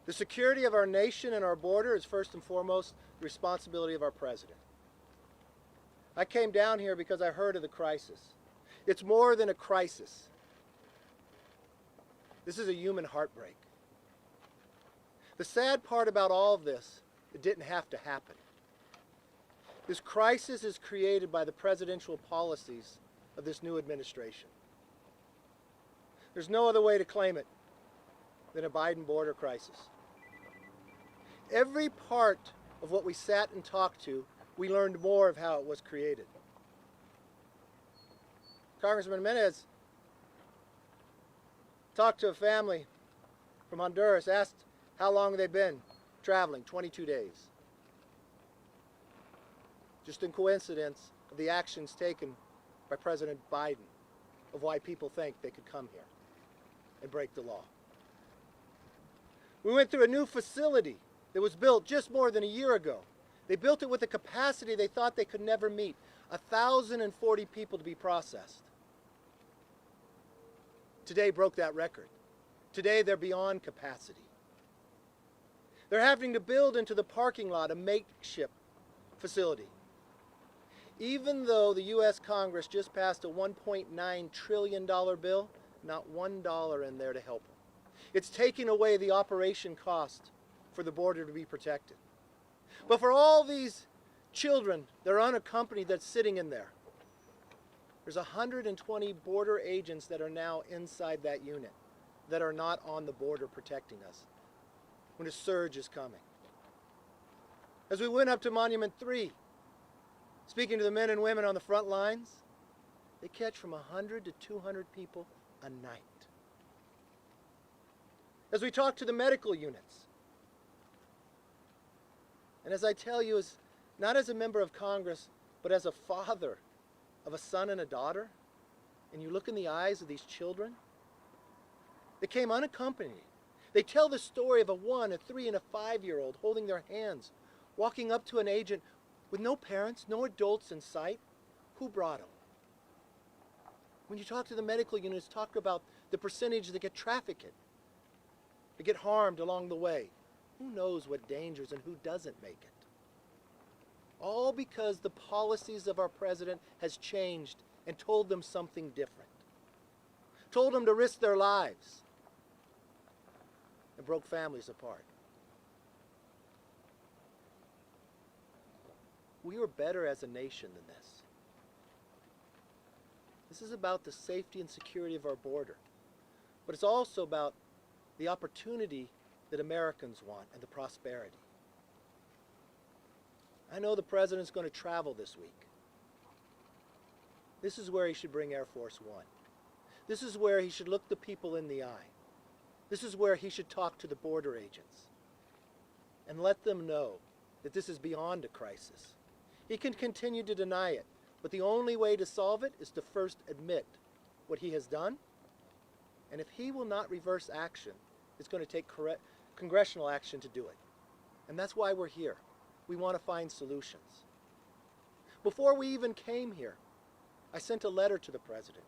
The security of our nation and our border is first and foremost the responsibility of our president. I came down here because I heard of the crisis. It's more than a crisis. This is a human heartbreak. The sad part about all of this, it didn't have to happen. This crisis is created by the presidential policies of this new administration. There's no other way to claim it than a Biden border crisis. Every part of what we sat and talked to, we learned more of how it was created. Congressman Jimenez talked to a family from Honduras, asked how long they've been traveling, 22 days. Just in coincidence of the actions taken by President Biden of why people think they could come here and break the law. We went through a new facility that was built just more than a year ago. They built it with a capacity they thought they could never meet, 1,040 people to be processed. Today broke that record. Today they're beyond capacity. They're having to build into the parking lot a makeshift facility. Even though the U.S. Congress just passed a $1.9 trillion bill, not $1 in there to help them. It's taking away the operation cost for the border to be protected. But for all these children that are unaccompanied that's sitting in there, there's 120 border agents that are now inside that unit that are not on the border protecting us when a surge is coming. As we went up to Monument 3, speaking to the men and women on the front lines, they catch from 100 to 200 people a night. As we talk to the medical units, and as I tell you, not as a member of Congress, but as a father of a son and a daughter, and you look in the eyes of these children, they came unaccompanied. They tell the story of a 1, a 3, and a 5-year-old holding their hands, walking up to an agent with no parents, no adults in sight. Who brought them? When you talk to the medical units, talk about the percentage that get trafficked, that get harmed along the way. Who knows what dangers and who doesn't make it? All because the policies of our president has changed and told them something different. Told them to risk their lives and broke families apart. We are better as a nation than this. This is about the safety and security of our border. But it's also about the opportunity that Americans want and the prosperity. I know the president's going to travel this week. This is where he should bring Air Force One. This is where he should look the people in the eye. This is where he should talk to the border agents and let them know that this is beyond a crisis. He can continue to deny it, but the only way to solve it is to first admit what he has done. And if he will not reverse action, it's going to take congressional action to do it. And that's why we're here. We want to find solutions. Before we even came here, I sent a letter to the president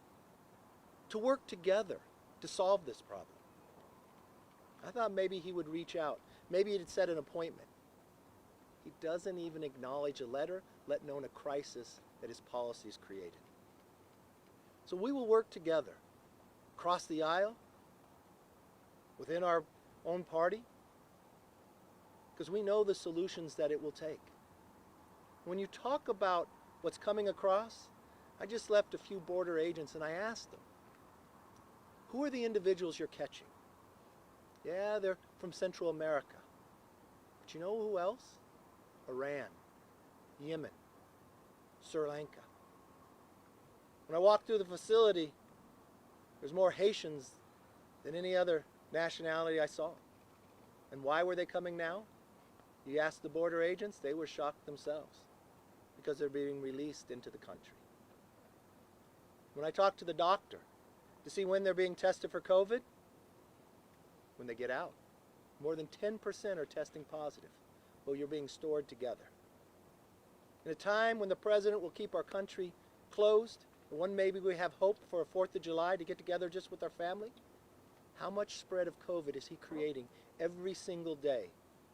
to work together to solve this problem. I thought maybe he would reach out. Maybe he'd set an appointment. He doesn't even acknowledge a letter, let alone a crisis that his policies created. So we will work together, across the aisle, within our own party, because we know the solutions that it will take. When you talk about what's coming across, I just left a few border agents and I asked them, who are the individuals you're catching? Yeah, they're from Central America. But you know who else? Iran, Yemen, Sri Lanka. When I walked through the facility, there's more Haitians than any other nationality I saw. And why were they coming now? You ask the border agents, they were shocked themselves because they're being released into the country. When I talked to the doctor to see when they're being tested for COVID, when they get out, more than 10% are testing positive. Well, you're being stored together. In a time when the president will keep our country closed, and when maybe we have hope for a 4th of July to get together just with our family, how much spread of COVID is he creating every single day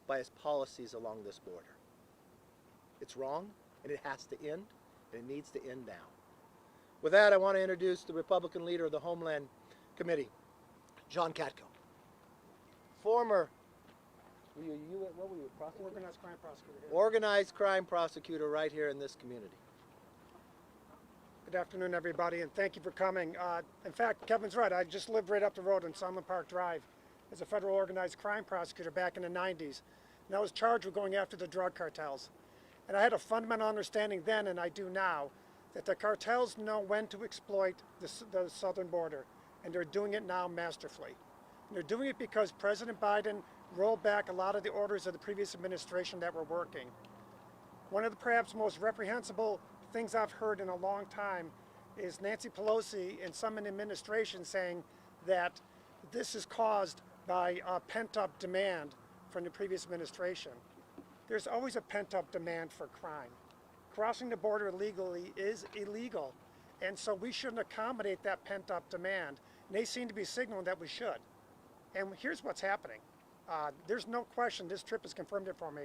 by his policies along this border? It's wrong, and it has to end, and it needs to end now. With that, I want to introduce the Republican leader of the Homeland Committee, John Katko. Former, what were you, prosecutor? Organized crime prosecutor here. Organized crime prosecutor right here in this community. Good afternoon, everybody, and thank you for coming. In fact, Kevin's right. I just lived right up the road on Sunland Park Drive as a federal organized crime prosecutor back in the 90s. And I was charged with going after the drug cartels. And I had a fundamental understanding then, and I do now, that the cartels know when to exploit the southern border, and they're doing it now masterfully. And they're doing it because President Biden rolled back a lot of the orders of the previous administration that were working. One of the perhaps most reprehensible things I've heard in a long time is Nancy Pelosi and some in the administration saying that this is caused by pent-up demand from the previous administration. There's always a pent-up demand for crime. Crossing the border illegally is illegal, and so we shouldn't accommodate that pent-up demand. And they seem to be signaling that we should. And here's what's happening. There's no question, this trip has confirmed it for me.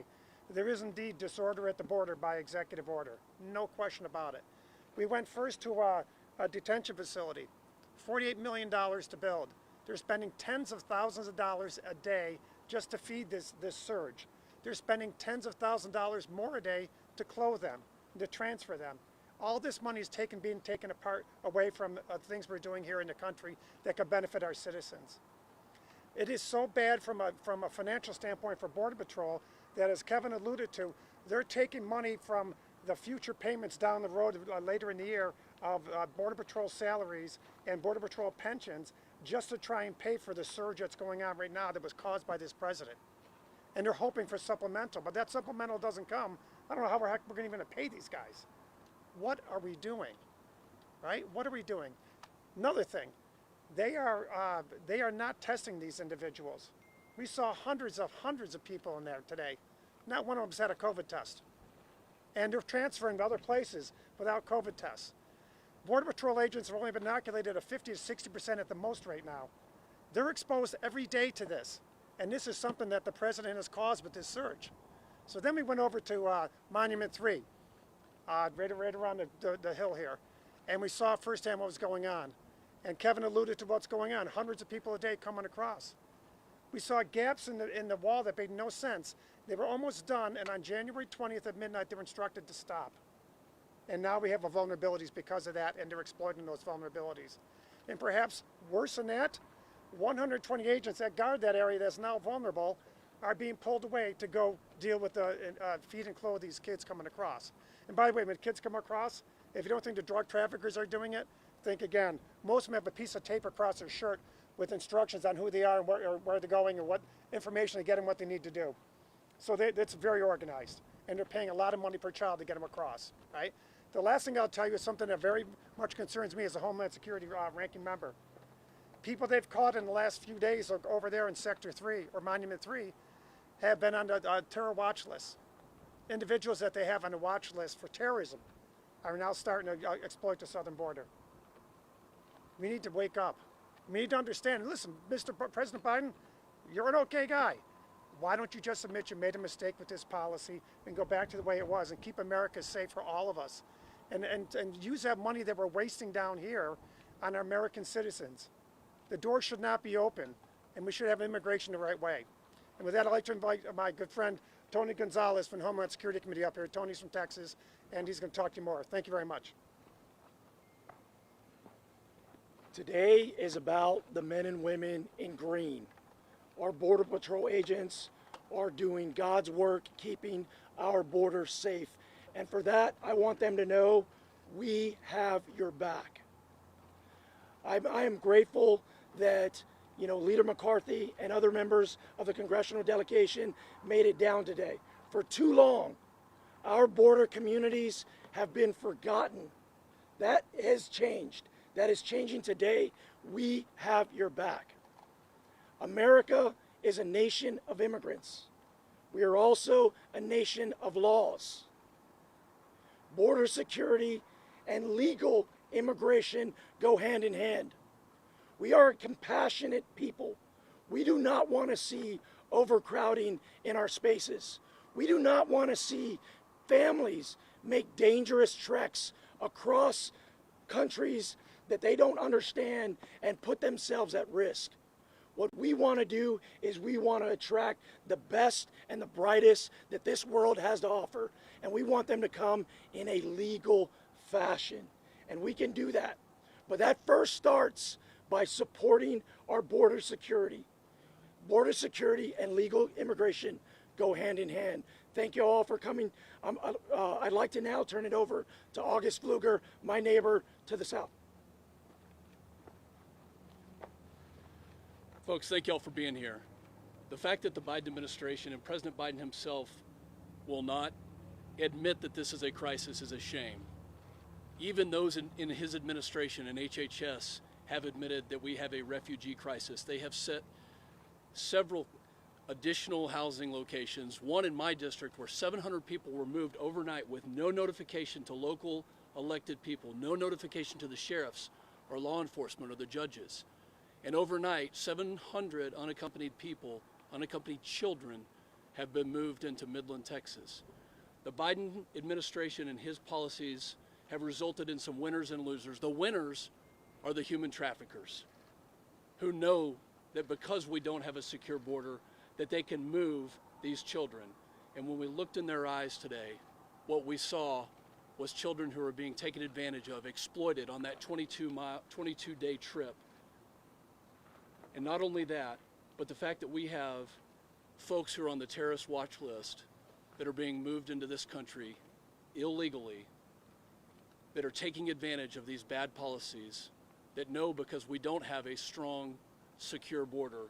There is indeed disorder at the border by executive order. No question about it. We went first to a detention facility, $48 million to build. They're spending tens of thousands of dollars a day just to feed this surge. They're spending tens of thousands of dollars more a day to clothe them, to transfer them. All this money is being taken away from things we're doing here in the country that could benefit our citizens. It is so bad from a financial standpoint for Border Patrol that, as Kevin alluded to, they're taking money from the future payments down the road later in the year of Border Patrol salaries and Border Patrol pensions just to try and pay for the surge that's going on right now that was caused by this president. And they're hoping for supplemental, but that supplemental doesn't come. I don't know how the heck we're going to pay these guys. What are we doing, right? What are we doing? Another thing, they are not testing these individuals. We saw hundreds of people in there today. Not one of them's had a COVID test. And they're transferring to other places without COVID tests. Border Patrol agents have only been inoculated at 50 to 60% at the most right now. They're exposed every day to this. And this is something that the president has caused with this surge. So then we went over to Monument 3, right around the hill here. And we saw firsthand what was going on. And Kevin alluded to what's going on. Hundreds of people a day coming across. We saw gaps in the wall that made no sense. They were almost done, and on January 20th at midnight, they were instructed to stop. And now we have vulnerabilities because of that, and they're exploiting those vulnerabilities. And perhaps worse than that, 120 agents that guard that area that's now vulnerable are being pulled away to go deal with feed and clothe these kids coming across. And by the way, when kids come across, if you don't think the drug traffickers are doing it, think again. Most of them have a piece of tape across their shirt with instructions on who they are and where they're going and what information they get and what they need to do. So it's very organized, and they're paying a lot of money per child to get them across, right? The last thing I'll tell you is something that very much concerns me as a Homeland Security ranking member. People they've caught in the last few days over there in Sector 3 or Monument 3 have been on the terror watch list. Individuals that they have on the watch list for terrorism are now starting to exploit the southern border. We need to wake up. We need to understand, listen, Mr. President Biden, you're an okay guy. Why don't you just admit you made a mistake with this policy and go back to the way it was and keep America safe for all of us? And use that money that we're wasting down here on our American citizens. The door should not be open, and we should have immigration the right way. And with that, I'd like to invite my good friend, Tony Gonzalez from the Homeland Security Committee up here. Tony's from Texas, and he's going to talk to you more. Thank you very much. Today is about the men and women in green. Our Border Patrol agents are doing God's work, keeping our borders safe. And for that, I want them to know we have your back. I am grateful that, Leader McCarthy and other members of the Congressional delegation made it down today. For too long, our border communities have been forgotten. That has changed. That is changing today. We have your back. America is a nation of immigrants. We are also a nation of laws. Border security and legal immigration go hand in hand. We are a compassionate people. We do not want to see overcrowding in our spaces. We do not want to see families make dangerous treks across countries that they don't understand and put themselves at risk. What we want to do is we want to attract the best and the brightest that this world has to offer, and we want them to come in a legal fashion. And we can do that. But that first starts by supporting our border security. Border security and legal immigration go hand in hand. Thank you all for coming. I'd like to now turn it over to August Pfluger, my neighbor to the south. Folks, thank you all for being here. The fact that the Biden administration and President Biden himself will not admit that this is a crisis is a shame. Even those in his administration and HHS have admitted that we have a refugee crisis. They have set several additional housing locations, one in my district where 700 people were moved overnight with no notification to local elected people, no notification to the sheriffs or law enforcement or the judges. And overnight, 700 unaccompanied people, unaccompanied children, have been moved into Midland, Texas. The Biden administration and his policies have resulted in some winners and losers. The winners are the human traffickers who know that because we don't have a secure border, that they can move these children. And when we looked in their eyes today, what we saw was children who were being taken advantage of, exploited on that 22-day trip. And not only that, but the fact that we have folks who are on the terrorist watch list that are being moved into this country illegally, that are taking advantage of these bad policies, that know because we don't have a strong, secure border,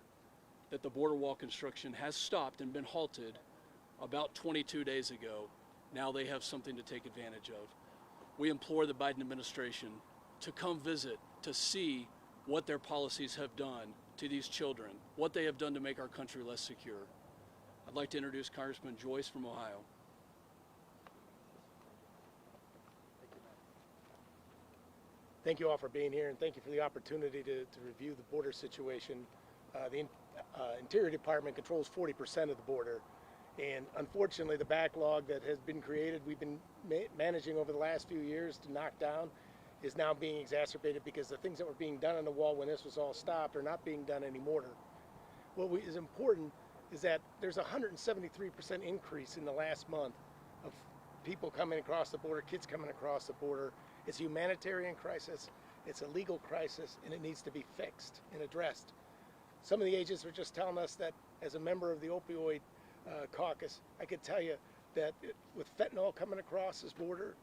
that the border wall construction has stopped and been halted about 22 days ago. Now they have something to take advantage of. We implore the Biden administration to come visit, to see what their policies have done to these children, what they have done to make our country less secure. I'd like to introduce Congressman Joyce from Ohio. Thank you all for being here, and thank you for the opportunity to review the border situation. The Interior Department controls 40% of the border, and unfortunately the backlog that has been created, we've been managing over the last few years to knock down, is now being exacerbated because the things that were being done on the wall when this was all stopped are not being done anymore. What is important is that there's a 173% increase in the last month of people coming across the border, kids coming across the border. It's a humanitarian crisis, it's a legal crisis, and it needs to be fixed and addressed. Some of the agents were just telling us that as a member of the opioid caucus, I could tell you that with fentanyl coming across this border,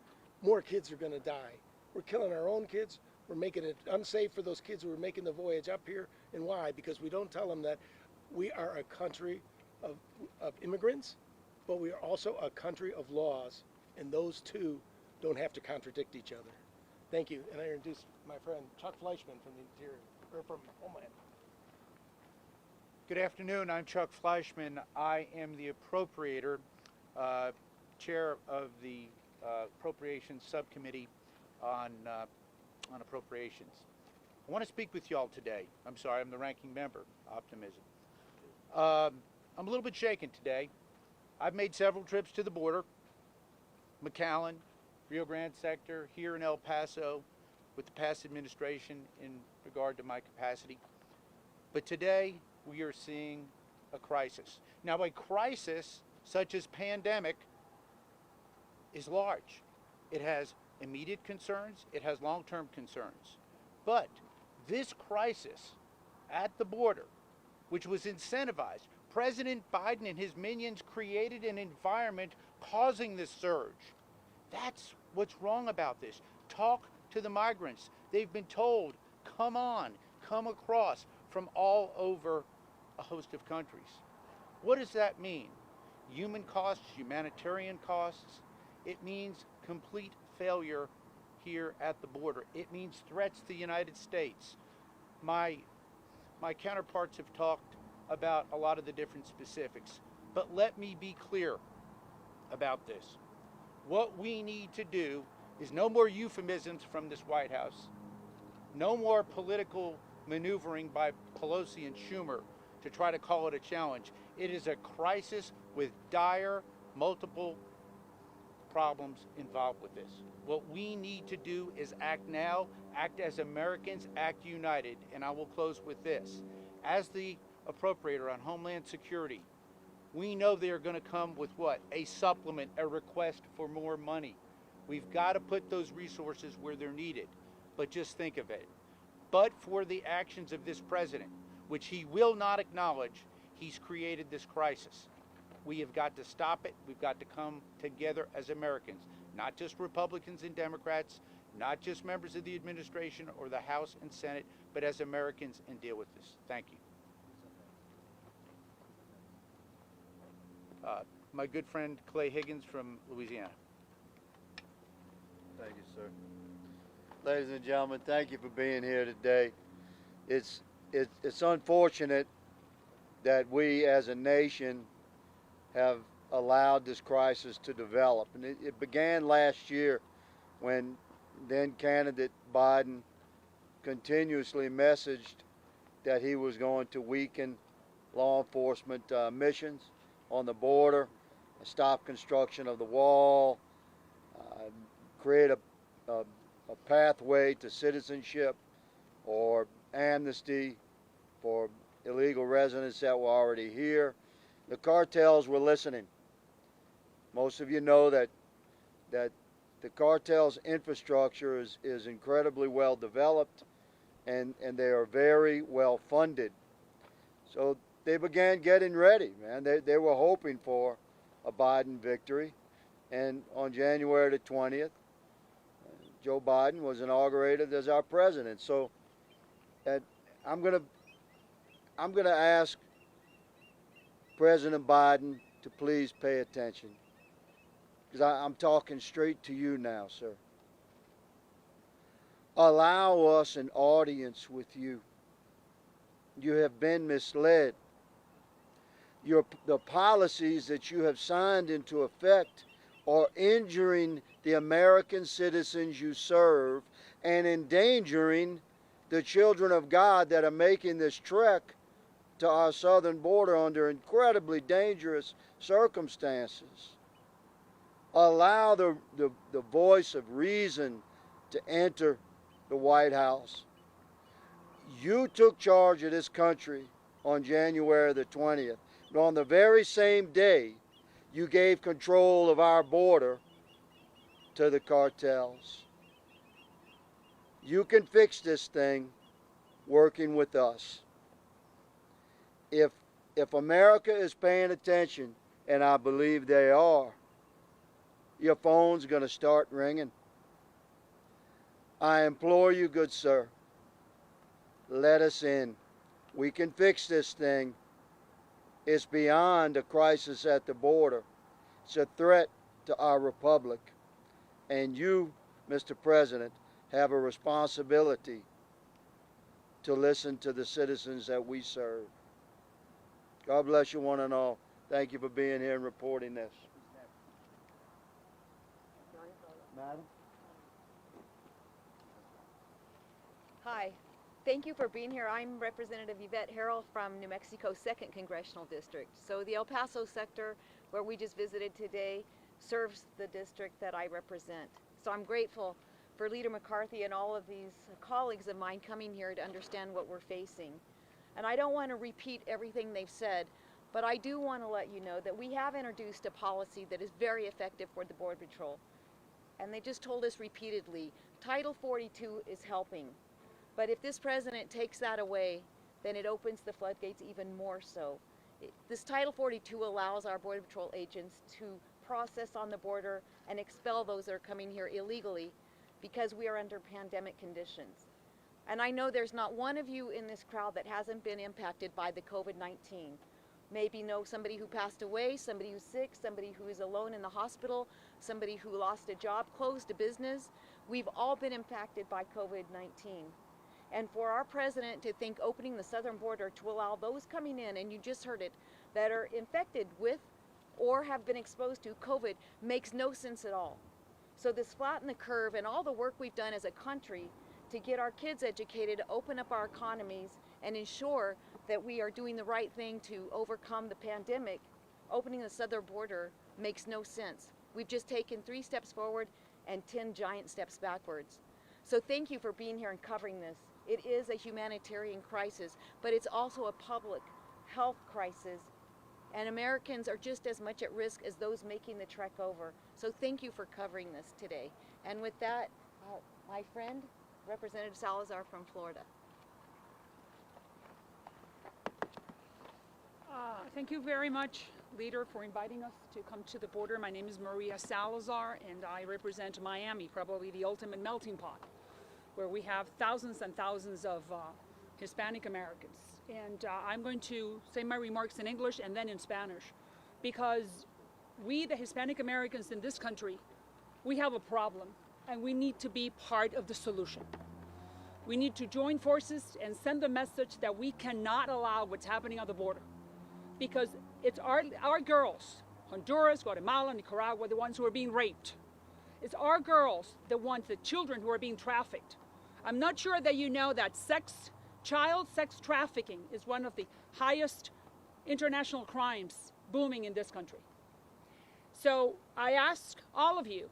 more kids are going to die. We're killing our own kids. We're making it unsafe for those kids who are making the voyage up here. And why? Because we don't tell them that we are a country of immigrants, but we are also a country of laws, and those two don't have to contradict each other. Thank you. And I introduce my friend Chuck Fleischman from the Interior, or from Homeland. Good afternoon. I'm Chuck Fleischman. I am the appropriator, chair of the Appropriations Subcommittee on Appropriations. I want to speak with y'all today. I'm sorry, I'm the ranking member. Optimism. I'm a little bit shaken today. I've made several trips to the border, McAllen, Rio Grande sector, here in El Paso, with the past administration in regard to my capacity. But today, we are seeing a crisis. Now, a crisis such as pandemic is large. It has immediate concerns, it has long-term concerns. But this crisis at the border, which was incentivized, President Biden and his minions created an environment causing this surge. That's what's wrong about this. Talk to the migrants. They've been told, come on, come across from all over a host of countries. What does that mean? Human costs, humanitarian costs. It means complete failure here at the border. It means threats to the United States. My counterparts have talked about a lot of the different specifics, but let me be clear about this. What we need to do is no more euphemisms from this White House, no more political maneuvering by Pelosi and Schumer to try to call it a challenge. It is a crisis with dire, multiple problems involved with this. What we need to do is act now, act as Americans, act united. And I will close with this. As the appropriator on Homeland Security, we know they are going to come with what? A supplement, a request for more money. We've got to put those resources where they're needed. But just think of it. But for the actions of this president, which he will not acknowledge, he's created this crisis. We have got to stop it. We've got to come together as Americans, not just Republicans and Democrats, not just members of the administration or the House and Senate, but as Americans, and deal with this. Thank you. My good friend Clay Higgins from Louisiana. Thank you, sir. Ladies and gentlemen, thank you for being here today. It's unfortunate that we as a nation have allowed this crisis to develop. And it began last year when then candidate Biden continuously messaged that he was going to weaken law enforcement missions on the border, stop construction of the wall, create a pathway to citizenship or amnesty for illegal residents that were already here. The cartels were listening. Most of you know that the cartel's infrastructure is incredibly well developed and they are very well funded. So they began getting ready, man. They were hoping for a Biden victory. And on January the 20th, Joe Biden was inaugurated as our president. So I'm gonna ask President Biden to please pay attention, because I'm talking straight to you now, sir. Allow us an audience with you. You have been misled. The policies that you have signed into effect are injuring the American citizens you serve and endangering the children of God that are making this trek to our southern border under incredibly dangerous circumstances. Allow the voice of reason to enter the White House. You took charge of this country on January the 20th, but on the very same day, you gave control of our border to the cartels. You can fix this thing working with us. If America is paying attention, and I believe they are, your phone's going to start ringing. I implore you, good sir, let us in. We can fix this thing. It's beyond a crisis at the border. It's a threat to our republic. And you, Mr. President, have a responsibility to listen to the citizens that we serve. God bless you one and all. Thank you for being here and reporting this. Madam? Hi. Thank you for being here. I'm Representative Yvette Harrell from New Mexico's 2nd Congressional District. So the El Paso sector, where we just visited today, serves the district that I represent. So I'm grateful for Leader McCarthy and all of these colleagues of mine coming here to understand what we're facing. And I don't want to repeat everything they've said, but I do want to let you know that we have introduced a policy that is very effective for the Border Patrol. And they just told us repeatedly, Title 42 is helping. But if this president takes that away, then it opens the floodgates even more so. This Title 42 allows our Border Patrol agents to process on the border and expel those that are coming here illegally because we are under pandemic conditions. And I know there's not one of you in this crowd that hasn't been impacted by the COVID-19. Maybe know somebody who passed away, somebody who's sick, somebody who is alone in the hospital, somebody who lost a job, closed a business. We've all been impacted by COVID-19. And for our president to think opening the southern border to allow those coming in, and you just heard it, that are infected with or have been exposed to COVID makes no sense at all. So this flatten the curve and all the work we've done as a country to get our kids educated, open up our economies, and ensure that we are doing the right thing to overcome the pandemic, opening the southern border makes no sense. We've just taken 3 steps forward and 10 giant steps backwards. So thank you for being here and covering this. It is a humanitarian crisis, but it's also a public health crisis, and Americans are just as much at risk as those making the trek over. So thank you for covering this today. And with that, my friend, Representative Salazar from Florida. Thank you very much, Leader, for inviting us to come to the border. My name is Maria Salazar, and I represent Miami, probably the ultimate melting pot, where we have thousands and thousands of Hispanic Americans. And I'm going to say my remarks in English and then in Spanish, because we, the Hispanic Americans in this country, we have a problem, and we need to be part of the solution. We need to join forces and send the message that we cannot allow what's happening on the border, because it's our girls, Honduras, Guatemala, Nicaragua, the ones who are being raped. It's our girls, the children who are being trafficked. I'm not sure that you know that child sex trafficking is one of the highest international crimes booming in this country. So I ask all of you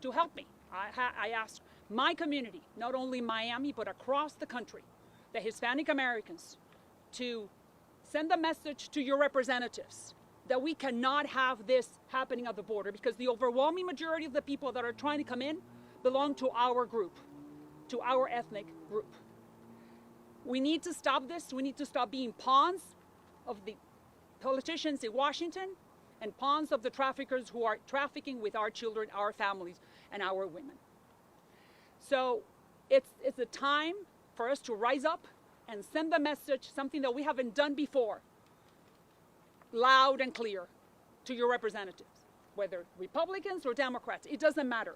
to help me. I ask my community, not only Miami, but across the country, the Hispanic Americans, to send a message to your representatives that we cannot have this happening at the border, because the overwhelming majority of the people that are trying to come in belong to our group, to our ethnic group. We need to stop this. We need to stop being pawns of the politicians in Washington and pawns of the traffickers who are trafficking with our children, our families, and our women. So it's a time for us to rise up and send the message, something that we haven't done before, loud and clear to your representatives, whether Republicans or Democrats, it doesn't matter.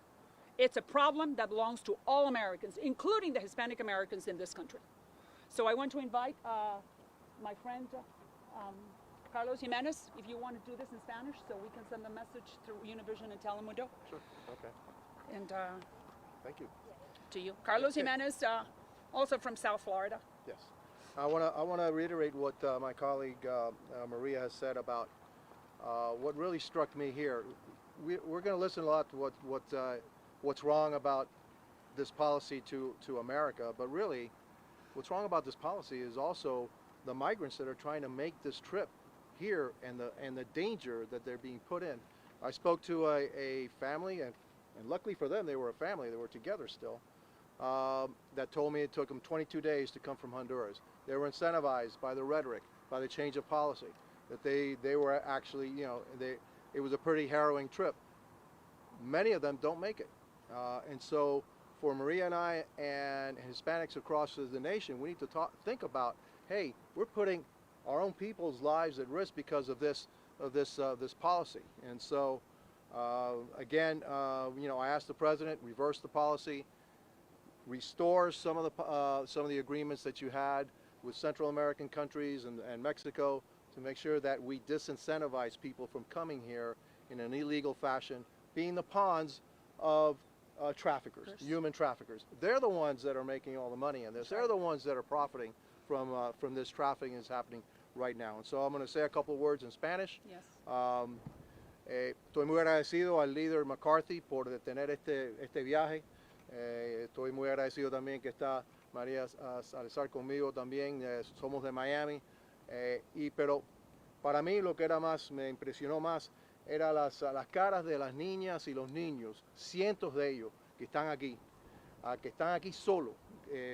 It's a problem that belongs to all Americans, including the Hispanic Americans in this country. So I want to invite my friend Carlos Jimenez, if you want to do this in Spanish, so we can send the message through Univision and Telemundo. Sure, okay. And Thank you. to you. Carlos Jimenez, also from South Florida. Yes. I want to reiterate what my colleague Maria has said about what really struck me here. We're going to listen a lot to what's wrong about this policy to America, but really what's wrong about this policy is also the migrants that are trying to make this trip here and the danger that they're being put in. I spoke to a family, and luckily for them, they were a family, they were together still, that told me it took them 22 days to come from Honduras. They were incentivized by the rhetoric, by the change of policy, that they were actually, it was a pretty harrowing trip. Many of them don't make it. And so for Maria and I and Hispanics across the nation, we need to think about, hey, we're putting our own people's lives at risk because of this policy. And so again, I asked the president, reverse the policy, restore some of the agreements that you had with Central American countries and Mexico, to make sure that we disincentivize people from coming here in an illegal fashion, being the pawns of traffickers, human traffickers. They're the ones that are making all the money in this. They're the ones that are profiting from this trafficking that's happening right now. And so I'm going to say a couple of words in Spanish. Yes. Estoy muy agradecido al líder McCarthy por detener este viaje. Estoy muy agradecido también que está María Salazar conmigo también. Somos de Miami. Pero para mí lo que me impresionó más era las caras de las niñas y los niños, cientos de ellos que están aquí solos,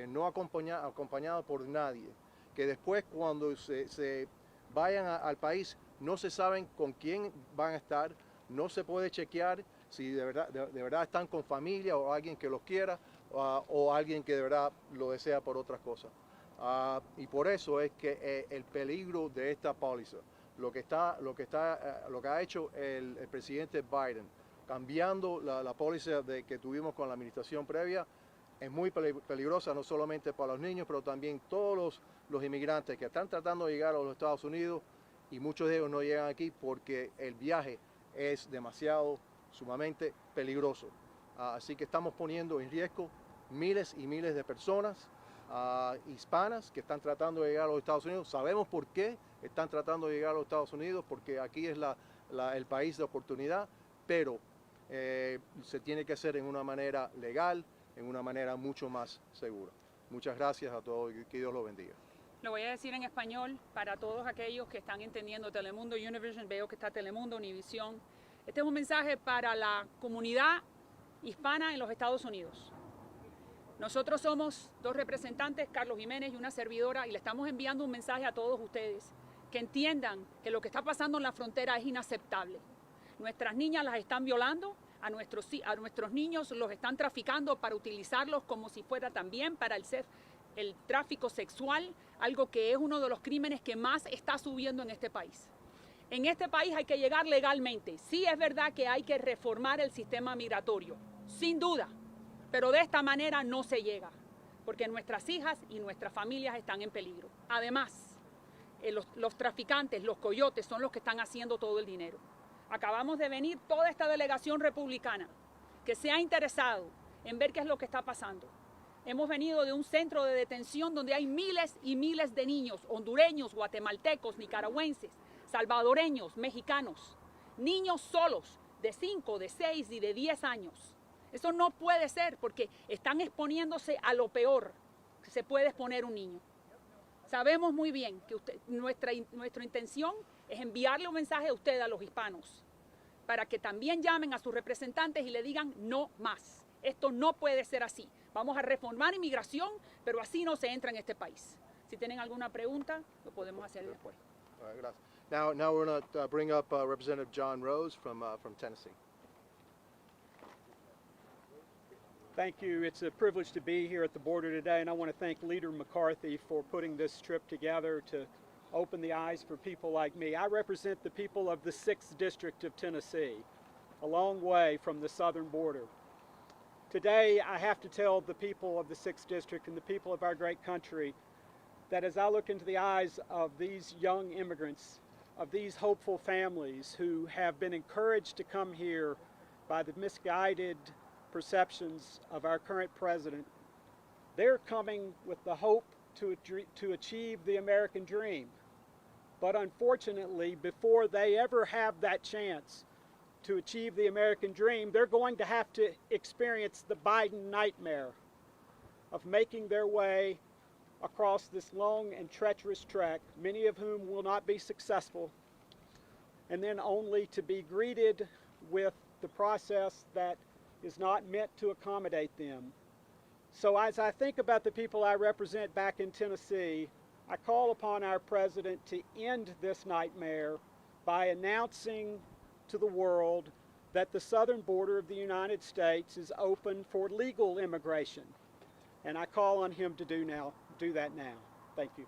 no acompañados por nadie, que después cuando se vayan al país no se saben con quién van a estar, no se puede chequear si de verdad están con familia o alguien que los quiera o alguien que de verdad lo desea por otras cosas. Y por eso es que el peligro de esta póliza, lo que ha hecho el presidente Biden, cambiando la póliza que tuvimos con la administración previa, es muy peligrosa, no solamente para los niños, pero también todos los inmigrantes que están tratando de llegar a los Estados Unidos, y muchos de ellos no llegan aquí porque el viaje es sumamente peligroso. Así que estamos poniendo en riesgo miles y miles de personas hispanas que están tratando de llegar a los Estados Unidos. Sabemos por qué están tratando de llegar a los Estados Unidos, porque aquí es el país de oportunidad, pero se tiene que hacer en una manera legal, en una manera mucho más segura. Muchas gracias a todos y que Dios los bendiga. Lo voy a decir en español para todos aquellos que están entendiendo Telemundo, Univision, veo que está Telemundo, Univisión. Este es un mensaje para la comunidad hispana en los Estados Unidos. Nosotros somos dos representantes, Carlos Jiménez y una servidora, y le estamos enviando un mensaje a todos ustedes que entiendan que lo que está pasando en la frontera es inaceptable. Nuestras niñas las están violando, a nuestros niños los están traficando para utilizarlos como si fuera también para el tráfico sexual, algo que es uno de los crímenes que más está subiendo en este país. En este país hay que llegar legalmente. Sí es verdad que hay que reformar el sistema migratorio, sin duda, pero de esta manera no se llega, porque nuestras hijas y nuestras familias están en peligro. Además, los traficantes, los coyotes, son los que están haciendo todo el dinero. Acabamos de venir toda esta delegación republicana que se ha interesado en ver qué es lo que está pasando. Hemos venido de un centro de detención donde hay miles y miles de niños, hondureños, guatemaltecos, nicaragüenses, salvadoreños, mexicanos, niños solos de 5, de 6 y de 10 años. Eso no puede ser porque están exponiéndose a lo peor que se puede exponer un niño. Sabemos muy bien que nuestra intención es enviarle un mensaje a usted, a los hispanos, para que también llamen a sus representantes y le digan no más. Esto no puede ser así. Vamos a reformar inmigración, pero así no se entra en este país. Si tienen alguna pregunta, lo podemos hacer después. Gracias. Now we're going to bring up Representative John Rose from Tennessee. Thank you. It's a privilege to be here at the border today, and I want to thank Leader McCarthy for putting this trip together to open the eyes for people like me. I represent the people of the 6th District of Tennessee, a long way from the southern border. Today, I have to tell the people of the 6th District and the people of our great country that as I look into the eyes of these young immigrants, of these hopeful families who have been encouraged to come here by the misguided perceptions of our current president, they're coming with the hope to achieve the American dream. But unfortunately, before they ever have that chance to achieve the American dream, they're going to have to experience the Biden nightmare of making their way across this long and treacherous trek, many of whom will not be successful, and then only to be greeted with the process that is not meant to accommodate them. So as I think about the people I represent back in Tennessee, I call upon our president to end this nightmare by announcing to the world that the southern border of the United States is open for legal immigration. And I call on him to do that now. Thank you.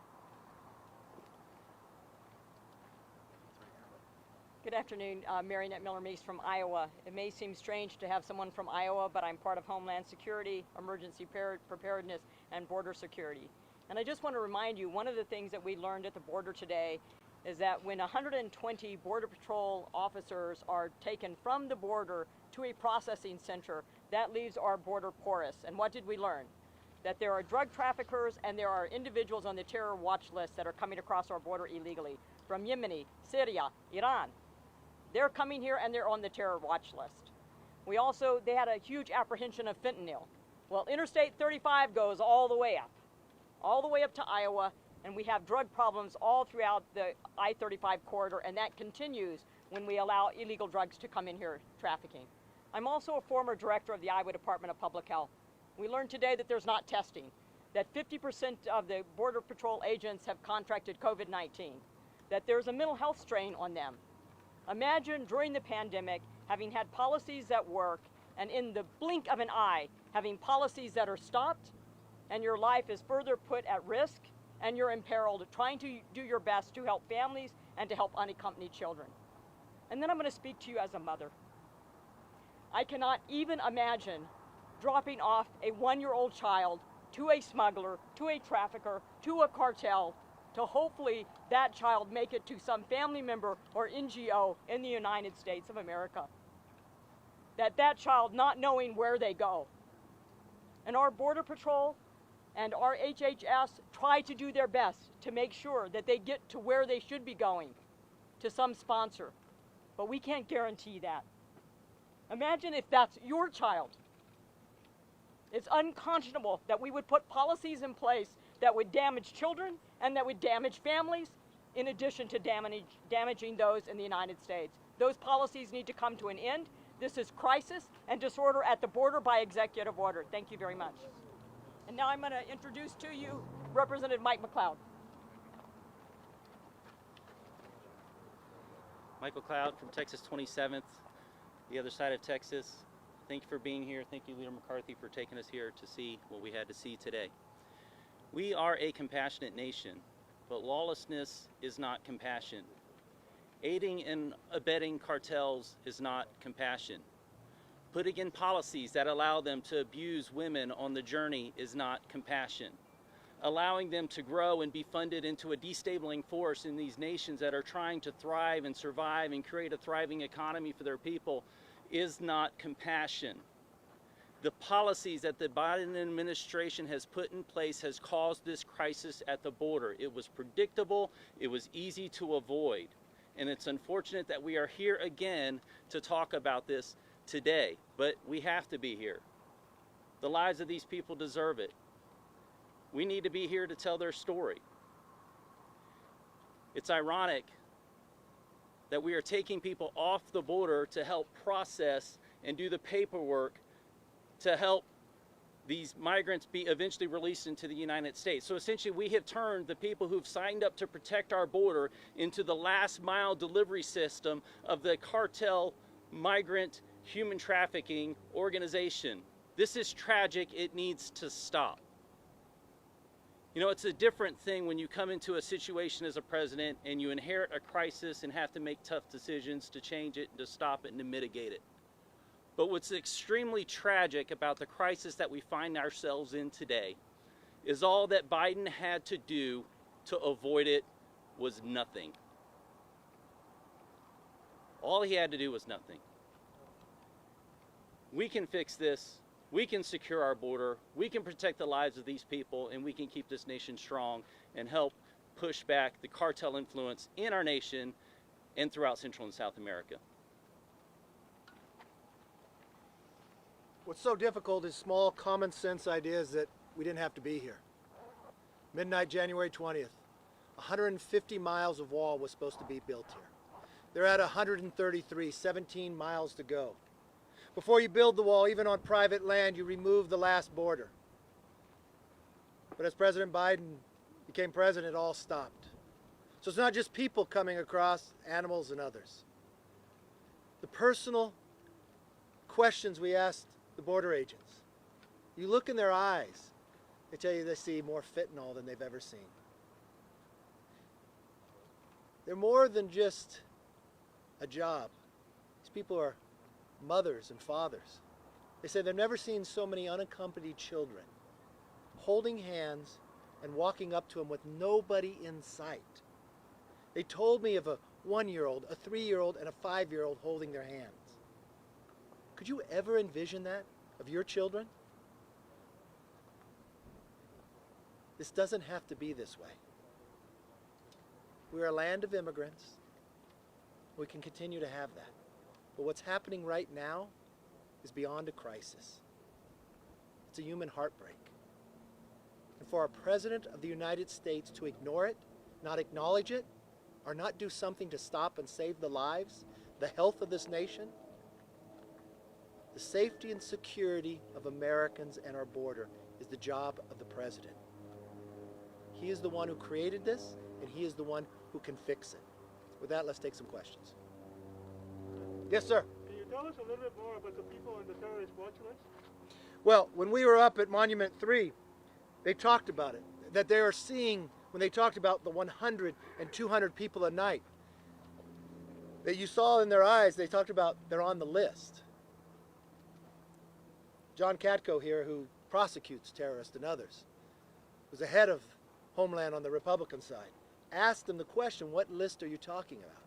Good afternoon, Mary Annette Miller-Meese from Iowa. It may seem strange to have someone from Iowa, but I'm part of Homeland Security, Emergency Preparedness, and Border Security. And I just want to remind you, one of the things that we learned at the border today is that when 120 Border Patrol officers are taken from the border to a processing center, that leaves our border porous. And what did we learn? That there are drug traffickers and there are individuals on the terror watch list that are coming across our border illegally from Yemen, Syria, Iran. They're coming here and they're on the terror watch list. They had a huge apprehension of fentanyl. Well, Interstate 35 goes all the way up to Iowa, and we have drug problems all throughout the I-35 corridor, and that continues when we allow illegal drugs to come in here trafficking. I'm also a former director of the Iowa Department of Public Health. We learned today that there's not testing, that 50% of the Border Patrol agents have contracted COVID-19, that there's a mental health strain on them. Imagine during the pandemic having had policies that work and in the blink of an eye having policies that are stopped and your life is further put at risk and you're imperiled trying to do your best to help families and to help unaccompanied children. And then I'm going to speak to you as a mother. I cannot even imagine dropping off a 1-year-old child to a smuggler, to a trafficker, to a cartel, to hopefully that child make it to some family member or NGO in the United States of America. That child not knowing where they go. And our Border Patrol, And our HHS try to do their best to make sure that they get to where they should be going, to some sponsor. But we can't guarantee that. Imagine if that's your child. It's unconscionable that we would put policies in place that would damage children and that would damage families, in addition to damaging those in the United States. Those policies need to come to an end. This is crisis and disorder at the border by executive order. Thank you very much. And now I'm going to introduce to you Representative Mike McLeod. Michael Cloud from Texas 27th, the other side of Texas. Thank you for being here. Thank you, Leader McCarthy, for taking us here to see what we had to see today. We are a compassionate nation, but lawlessness is not compassion. Aiding and abetting cartels is not compassion. Putting in policies that allow them to abuse women on the journey is not compassion. Allowing them to grow and be funded into a destabilizing force in these nations that are trying to thrive and survive and create a thriving economy for their people is not compassion. The policies that the Biden administration has put in place has caused this crisis at the border. It was predictable, it was easy to avoid. And it's unfortunate that we are here again to talk about this today, but we have to be here. The lives of these people deserve it. We need to be here to tell their story. It's ironic that we are taking people off the border to help process and do the paperwork to help these migrants be eventually released into the United States. So essentially we have turned the people who've signed up to protect our border into the last mile delivery system of the cartel migrant human trafficking organization. This is tragic. It needs to stop. You know, it's a different thing when you come into a situation as a president and you inherit a crisis and have to make tough decisions to change it, to stop it, and to mitigate it. But what's extremely tragic about the crisis that we find ourselves in today is all that Biden had to do to avoid it was nothing. All he had to do was nothing. We can fix this. We can secure our border. We can protect the lives of these people, and we can keep this nation strong and help push back the cartel influence in our nation and throughout Central and South America. What's so difficult is small common sense ideas that we didn't have to be here. Midnight, January 20th, 150 miles of wall was supposed to be built here. They're at 133, 17 miles to go. Before you build the wall, even on private land, you remove the last border. But as President Biden became president, it all stopped. So it's not just people coming across, animals and others. The personal questions we asked the border agents. You look in their eyes, they tell you they see more fentanyl than they've ever seen. They're more than just a job. These people are mothers and fathers. They say they've never seen so many unaccompanied children holding hands and walking up to them with nobody in sight. They told me of a 1-year-old, a 3-year-old, and a 5-year-old holding their hands. Could you ever envision that of your children? This doesn't have to be this way. We're a land of immigrants. We can continue to have that. But what's happening right now is beyond a crisis. It's a human heartbreak. And for our President of the United States to ignore it, not acknowledge it, or not do something to stop and save the lives, the health of this nation, the safety and security of Americans and our border is the job of the President. He is the one who created this, and he is the one who can fix it. With that, let's take some questions. Yes, sir. Can you tell us a little bit more about the people on the terrorist watch list? Well, when we were up at Monument 3, they talked about it, that they are seeing, when they talked about the 100 and 200 people a night, that you saw in their eyes, they talked about they're on the list. John Katko here, who prosecutes terrorists and others, was the head of Homeland on the Republican side, asked him the question, what list are you talking about?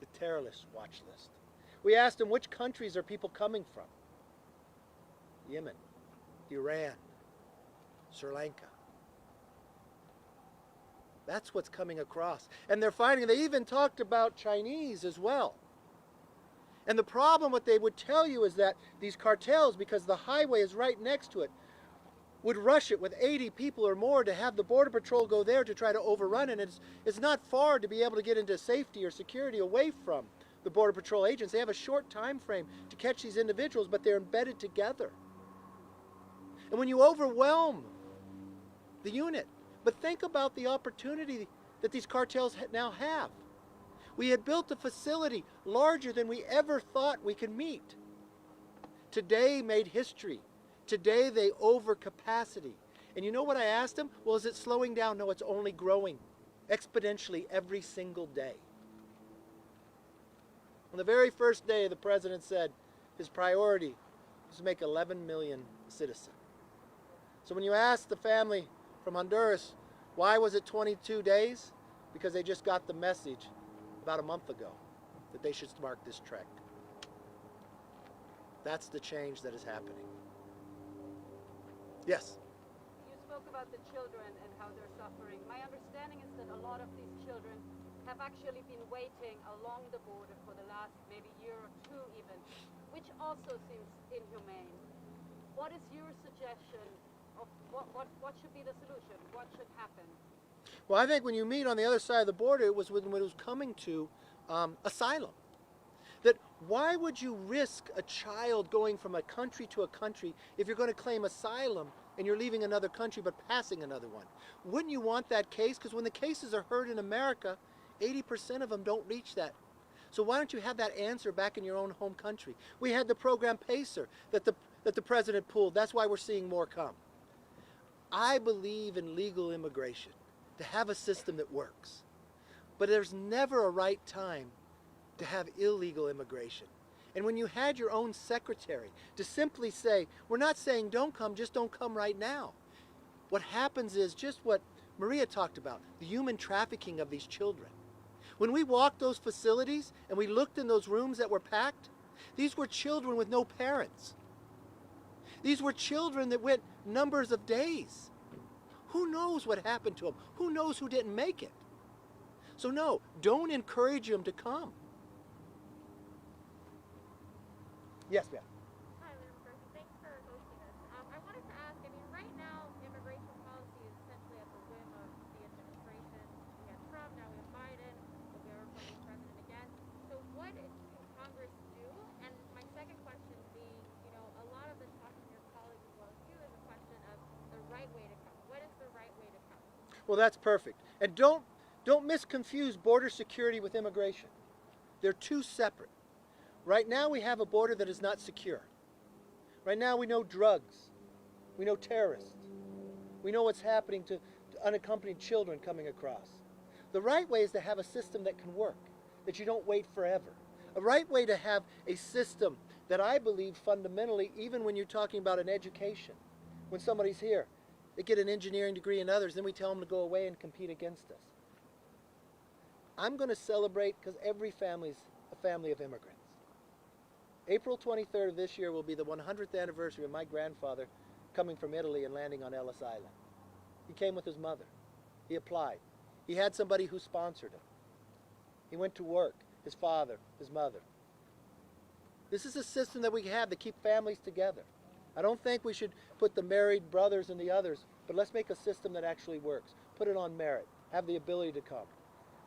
The terrorist watch list. We asked him, which countries are people coming from? Yemen, Iran, Sri Lanka. That's what's coming across. And they're finding, they even talked about Chinese as well. And the problem, what they would tell you is that these cartels, because the highway is right next to it, would rush it with 80 people or more to have the Border Patrol go there to try to overrun it. And it's not far to be able to get into safety or security away from the Border Patrol agents. They have a short time frame to catch these individuals, but they're embedded together. And when you overwhelm the unit, but think about the opportunity that these cartels now have. We had built a facility larger than we ever thought we could meet. Today made history. Today they over capacity. And you know what I asked them? Well, is it slowing down? No, it's only growing exponentially every single day. On the very first day, the president said his priority was to make 11 million citizens. So when you ask the family from Honduras, why was it 22 days? Because they just got the message about a month ago that they should start this trek. That's the change that is happening. Yes? You spoke about the children and how they're suffering. My understanding is that a lot of these children have actually been waiting along the border for the last maybe year or two even, which also seems inhumane. What is your suggestion of what should be the solution? What should happen? Well, I think when you meet on the other side of the border, it was when it was coming to asylum. That why would you risk a child going from a country to a country if you're going to claim asylum and you're leaving another country but passing another one? Wouldn't you want that case? Because when the cases are heard in America, 80% of them don't reach that. So why don't you have that answer back in your own home country? We had the program Pacer that the president pulled. That's why we're seeing more come. I believe in legal immigration, to have a system that works. But there's never a right time to have illegal immigration. And when you had your own secretary to simply say, we're not saying don't come, just don't come right now. What happens is just what Maria talked about, the human trafficking of these children. When we walked those facilities and we looked in those rooms that were packed, these were children with no parents. These were children that went numbers of days. Who knows what happened to them? Who knows who didn't make it? So no, don't encourage them to come. Yes, ma'am. Hi, Leader McCarthy. Thanks for hosting us. I wanted to ask, right now, immigration policy is essentially at the whim of the administration. We had Trump, now we have Biden, we'll be a Republican president again. So what can Congress do? And my second question being, a lot of the talk from your colleagues as well as you is a question of the right way to come. What is the right way to come? Well, that's perfect. And don't misconfuse border security with immigration. They're two separate. Right now we have a border that is not secure. Right now we know drugs. We know terrorists. We know what's happening to unaccompanied children coming across. The right way is to have a system that can work, that you don't wait forever. A right way to have a system that I believe fundamentally, even when you're talking about an education, when somebody's here, they get an engineering degree and others, then we tell them to go away and compete against us. I'm going to celebrate because every family's a family of immigrants. April 23rd of this year will be the 100th anniversary of my grandfather coming from Italy and landing on Ellis Island. He came with his mother. He applied. He had somebody who sponsored him. He went to work, his father, his mother. This is a system that we have to keep families together. I don't think we should put the married brothers and the others, but let's make a system that actually works. Put it on merit. Have the ability to come.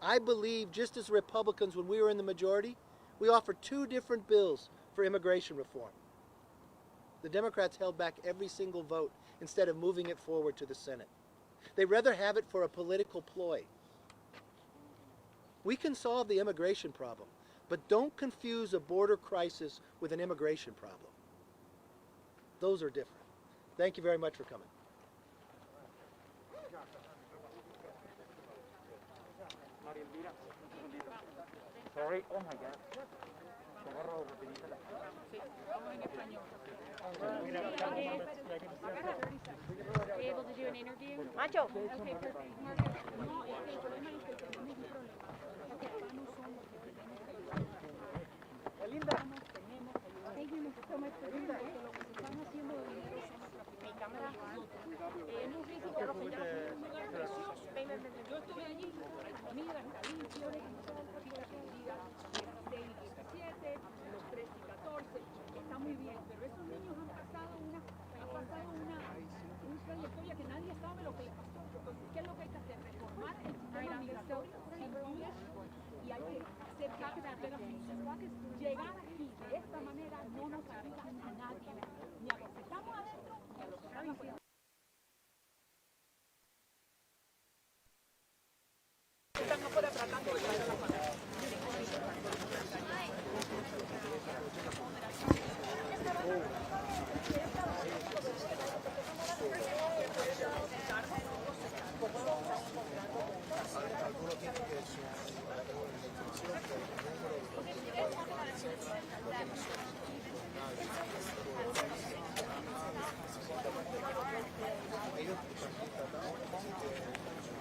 I believe, just as Republicans, when we were in the majority, we offered two different bills for immigration reform. The Democrats held back every single vote instead of moving it forward to the Senate. They'd rather have it for a political ploy. We can solve the immigration problem, but don't confuse a border crisis with an immigration problem. Those are different. Thank you very much for coming. Sorry, oh my God. Are you able to do an interview? Macho. Okay, perfect. Thank you so much for doing that. Mi cámara. No sé si ya lo señaló. comida está limpio, el sol, los días 16 y 17, los 13 y 14, está muy bien, pero esos niños han pasado una trayectoria que nadie sabe lo que les pasó. Entonces, ¿qué es lo que hay que hacer? Reformar el sistema migratorio sin duda, y hay que hacer que las fronteras funcionen. Llegar aquí de esta manera no nos ayuda a nadie.